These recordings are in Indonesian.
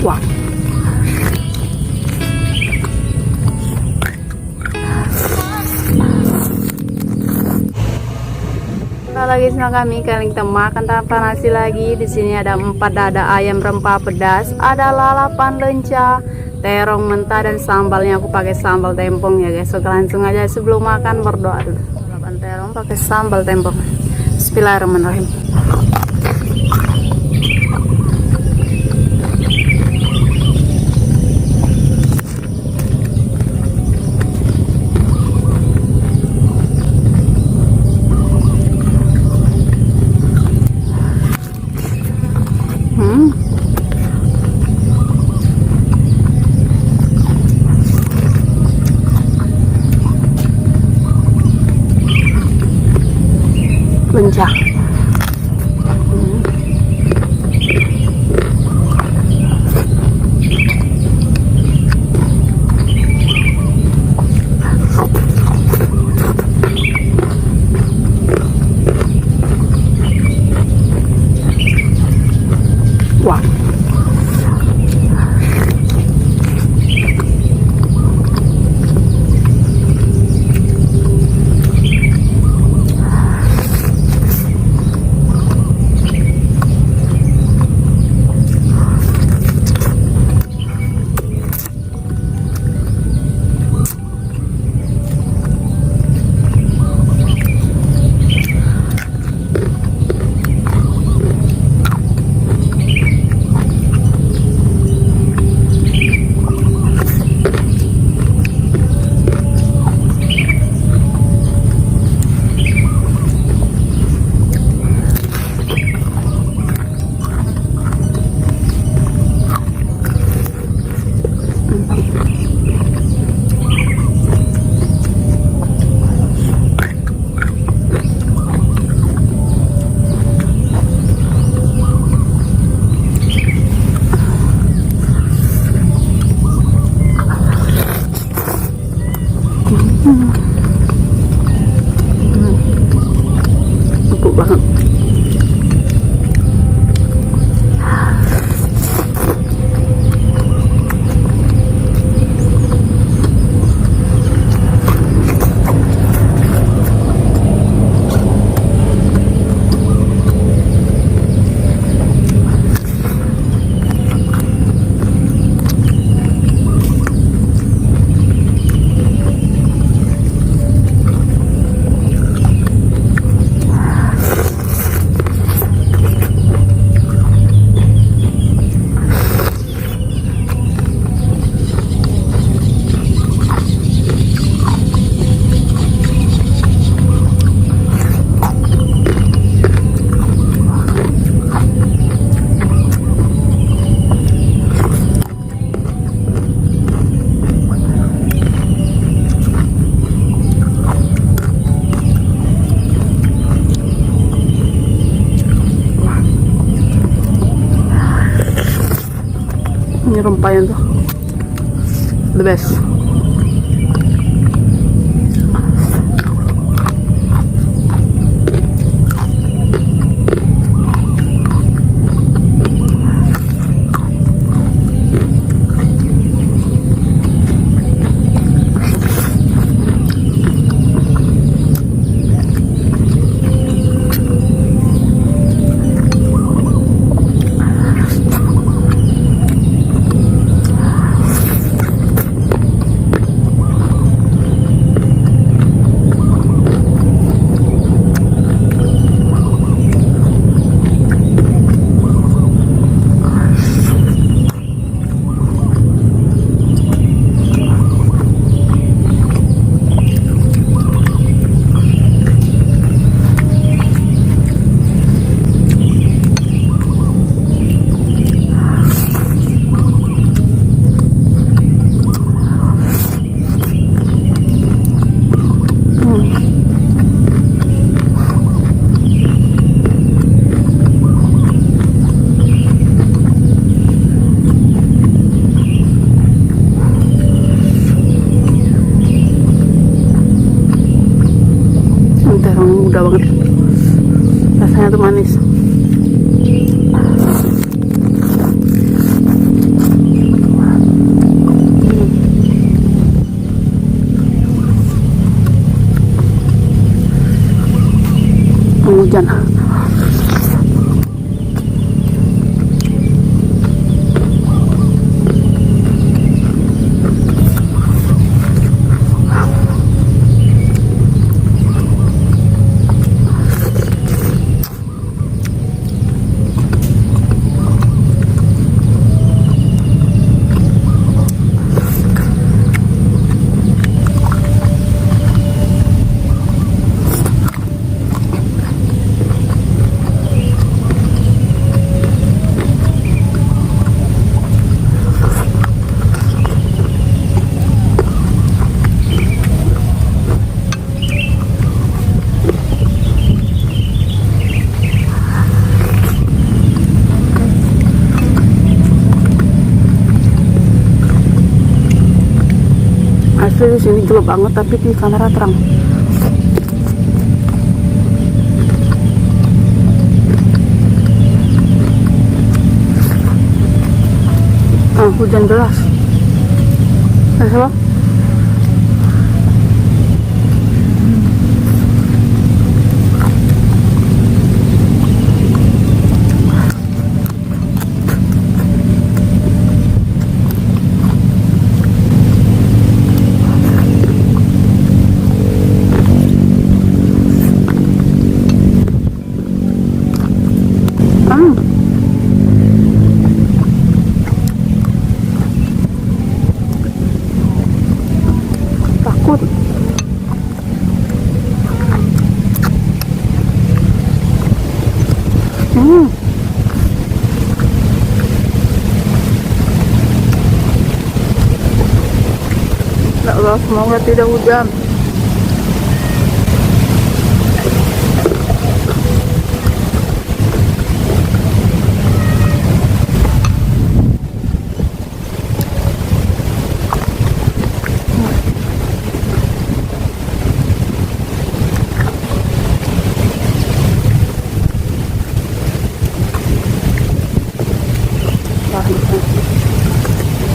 Wah. Lagi sama kami, kalian kita makan tanpa nasi lagi. Di sini ada 4 dada ayam rempah pedas, ada lalapan lenca, terong mentah dan sambalnya aku pakai sambal tempong ya guys. Oke, langsung aja sebelum makan berdoa dulu. Lalapan terong pakai sambal tempong. Bismillahirrahmanirrahim. Lenca. Wah. Empuk banget. Ini rempahnya tuh the best. asli di sini gelap banget, tapi di kamera terang. Hujan deras. Coba. Takut. Ya Allah, semoga tidak hujan.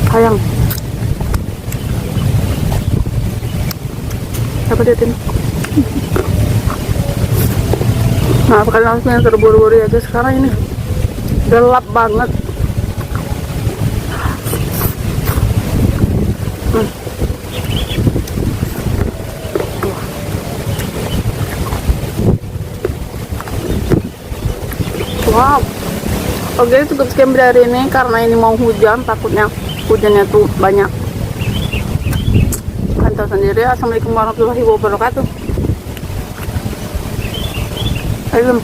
Sayang. Apa dia tin? Nah, kalian langsung terburu-buru ya guys, sekarang ini gelap banget. Wow. Oke, cukup sekian video hari ini karena ini mau hujan, takutnya hujannya tuh banyak. Kalian tahu sendiri. Assalamualaikum warahmatullahi wabarakatuh. Ayo.